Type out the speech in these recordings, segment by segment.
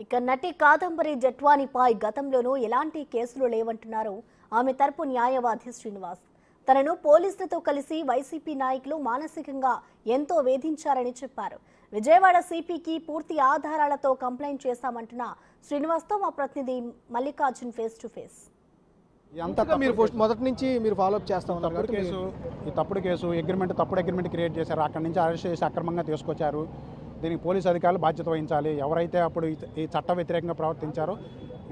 ఇక నటి కాదంబరి జట్వానిపై గతంలోనూ ఎలాంటి కేసులు లేవంటున్నారు ఆమె తరపు న్యాయవాది శ్రీనివాస్. తనను పోలీసులతో కలిసి వైసీపీ నాయకులు మానసికంగా ఎంతో వేధించారని చెప్పారు. విజయవాడ సిపికి పూర్తి ఆధారాలతో కంప్లైంట్ చేశామంటున్న శ్రీనివాస్తో మా ప్రతినిధి మల్లికార్జున్ ఫేస్ టు ఫేస్. మీరు మొదటి నుంచి మీరు ఫాలోఅప్ చేస్తా ఉన్నారు. తప్పుడు కేసు తప్పుడు అగ్రిమెంట్ క్రియేట్ చేశారు. అక్కడి నుంచి అరెస్ట్ చేసి అక్రమంగా తీసుకొచ్చారు. దీనికి పోలీసు అధికారులు బాధ్యత వహించాలి. ఎవరైతే అప్పుడు ఈ చట్ట వ్యతిరేకంగా ప్రవర్తించారో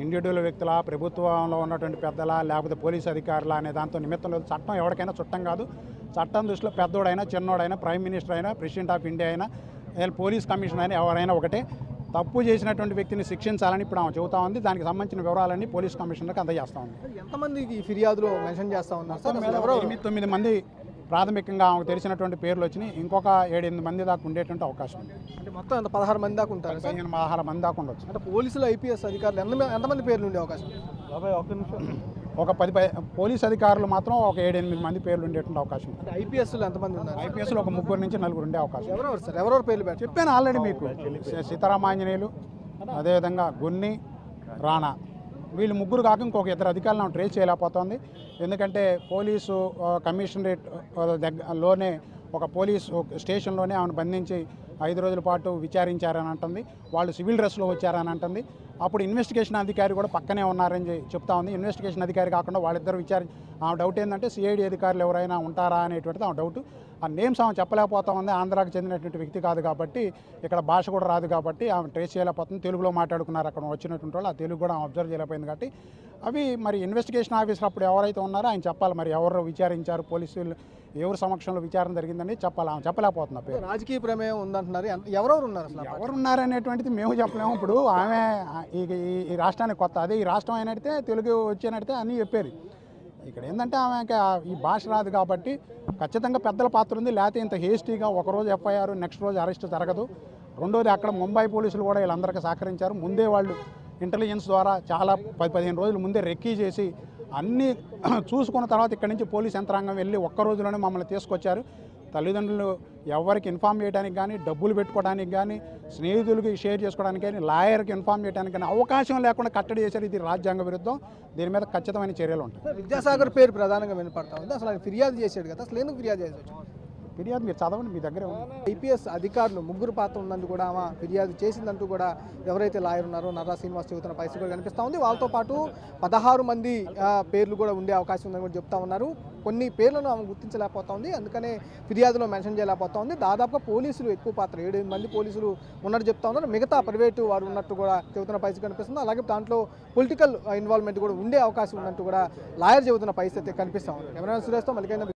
ఇండివిజువల్ వ్యక్తుల, ప్రభుత్వంలో ఉన్నటువంటి పెద్దల, లేకపోతే పోలీసు అధికారుల అనే దాంతో నిమిత్తం లేదు. చట్టం ఎవరికైనా చుట్టం కాదు. చట్టం దృష్టిలో పెద్దోడైనా, చిన్నోడైనా, ప్రైమ్ మినిస్టర్ అయినా, ప్రెసిడెంట్ ఆఫ్ ఇండియా అయినా, పోలీస్ కమిషనర్ అయినా ఎవరైనా ఒకటే. తప్పు చేసినటువంటి వ్యక్తిని శిక్షించాలని ఇప్పుడు ఆమె చెబుతా ఉంది. దానికి సంబంధించిన వివరాలన్నీ పోలీస్ కమిషనర్కి అందజేస్తా ఉంది. ఎంతమందికి ఫిర్యాదులో మెన్షన్ చేస్తా ఉన్నారు సార్? 9 మంది ప్రాథమికంగా ఆమెకు తెలిసినటువంటి పేర్లు వచ్చినాయి. ఇంకొక 7-8 మంది దాకా ఉండేటువంటి అవకాశం ఉంది. అంటే మొత్తం ఎంత 16 మంది దాకా ఉంటారు? 16 మంది దాకా ఉండొచ్చు. అంటే పోలీసులు, ఐపీఎస్ అధికారులు ఎంతమంది పేర్లు ఉండే అవకాశం? ఒక 10 పోలీస్ అధికారులు మాత్రం ఒక 7-8 మంది పేర్లు ఉండేటువంటి అవకాశం ఉంది. అంటే ఐపీఎస్లు ఎంతమంది ఉన్నారు? ఐపీఎస్లో ఒక 3 నుంచి 4 ఉండే అవకాశం. ఎవరెవరు సార్? ఎవరెవరు పేర్లు పెట్టారు? చెప్పాను ఆల్రెడీ మీకు. సీతారామాంజనేయులు, అదేవిధంగా గున్ని, రాణా, వీళ్ళు ముగ్గురు కాక ఇంకొక 2 అధికారులను ట్రేస్ చేయలేకపోతుంది. ఎందుకంటే పోలీసు కమిషనరేట్ లోనే ఒక పోలీసు స్టేషన్లోనే ఆమెను బంధించి 5 రోజుల పాటు విచారించారని అంటుంది. వాళ్ళు సివిల్ డ్రెస్లో వచ్చారని అంటుంది. అప్పుడు ఇన్వెస్టిగేషన్ అధికారి కూడా పక్కనే ఉన్నారని చెప్తా ఉంది. ఇన్వెస్టిగేషన్ అధికారి కాకుండా వాళ్ళిద్దరు ఆమె డౌట్ ఏంటంటే సిఐడి అధికారులు ఎవరైనా ఉంటారా అనేటువంటిది ఆమె డౌట్. ఆ నేమ్స్ ఆమె చెప్పలేకపోతా ఉంది. ఆంధ్రాకి చెందినటువంటి వ్యక్తి కాదు కాబట్టి, ఇక్కడ భాష కూడా రాదు కాబట్టి ఆమె ట్రేస్ చేయలేకపోతుంది. తెలుగులో మాట్లాడుకున్నారు అక్కడ వచ్చినటువంటి వాళ్ళు. ఆ తెలుగు కూడా ఆమె అబ్జర్వ్ చేయలేకపోయింది కాబట్టి అవి మరి ఇన్వెస్టిగేషన్ ఆఫీసర్ అప్పుడు ఎవరైతే ఉన్నారో ఆయన చెప్పాలి. మరి ఎవరు విచారించారు, పోలీసులు ఎవరి సమక్షంలో విచారణ జరిగిందని చెప్పాలి. ఆమె చెప్పలేకపోతున్నారు. రాజకీయ ప్రమేయం ఉందంటున్నారు. ఎవరెవరు ఉన్నారు అసలు? ఎవరున్నారు అనేటువంటిది మేము చెప్పలేము. ఇప్పుడు ఆమె ఈ రాష్ట్రానికి కొత్త. అదే ఈ రాష్ట్రం అయినట్టే తెలుగు వచ్చేనట్టే అన్నీ చెప్పారు. ఇక్కడ ఏంటంటే ఆమెకి ఈ భాష రాదు కాబట్టి ఖచ్చితంగా పెద్దల పాత్ర ఉంది. లేకపోతే ఇంత హేస్టీగా ఒకరోజు ఎఫ్ఐఆర్, నెక్స్ట్ రోజు అరెస్ట్ జరగదు. రెండోది అక్కడ ముంబై పోలీసులు కూడా వీళ్ళందరికీ సహకరించారు. ముందే వాళ్ళు ఇంటెలిజెన్స్ ద్వారా చాలా 10-15 రోజుల ముందే రెక్కీ చేసి అన్నీ చూసుకున్న తర్వాత ఇక్కడి నుంచి పోలీస్ యంత్రాంగం వెళ్ళి ఒక్క రోజులోనే మమ్మల్ని తీసుకొచ్చారు. తల్లిదండ్రులు ఎవరికి ఇన్ఫామ్ చేయడానికి కానీ, డబ్బులు పెట్టుకోవడానికి కానీ, స్నేహితులకి షేర్ చేసుకోవడానికి కానీ, లాయర్కి ఇన్ఫామ్ చేయడానికి కానీ అవకాశం లేకుండా కట్టడి చేశారు. ఇది రాజ్యాంగ విరుద్ధం. దీని మీద ఖచ్చితమైన చర్యలు ఉంటాయి. విద్యాసాగర్ పేరు ప్రధానంగా వినపడతా ఉంది. అసలు ఆయన ఫిర్యాదు చేశాడు కదా, అసలు ఎందుకు ఫిర్యాదు చేసి వచ్చాడు? ఫిర్యాదు మీరు చదవండి, మీ దగ్గర ఐపీఎస్ అధికారులు 3 పాత్ర ఉందంటూ కూడా ఆమె ఫిర్యాదు చేసిందంటూ కూడా ఎవరైతే లాయర్ ఉన్నారో నర్రా శ్రీనివాస్ చెబుతున్న పరిస్థితి కూడా కనిపిస్తూ ఉంది. వాళ్ళతో పాటు 16 మంది పేర్లు కూడా ఉండే అవకాశం ఉందని కూడా చెప్తా ఉన్నారు. కొన్ని పేర్లను ఆమె గుర్తించలేకపోతా ఉంది. అందుకనే ఫిర్యాదులో మెన్షన్ చేయలేకపోతా ఉంది. దాదాపుగా పోలీసులు ఎక్కువ పాత్ర 7 మంది పోలీసులు ఉన్నట్టు చెప్తా ఉన్నారు. మిగతా ప్రైవేటు వారు ఉన్నట్టు కూడా చెబుతున్న పరిస్థితి కనిపిస్తుంది. అలాగే దాంట్లో పొలిటికల్ ఇన్వాల్వ్మెంట్ కూడా ఉండే అవకాశం ఉన్నట్టు కూడా లాయర్ చెబుతున్న పరిస్థితి కనిపిస్తూ ఉంది. ఎవరైనా సురేష్తో మళ్ళీ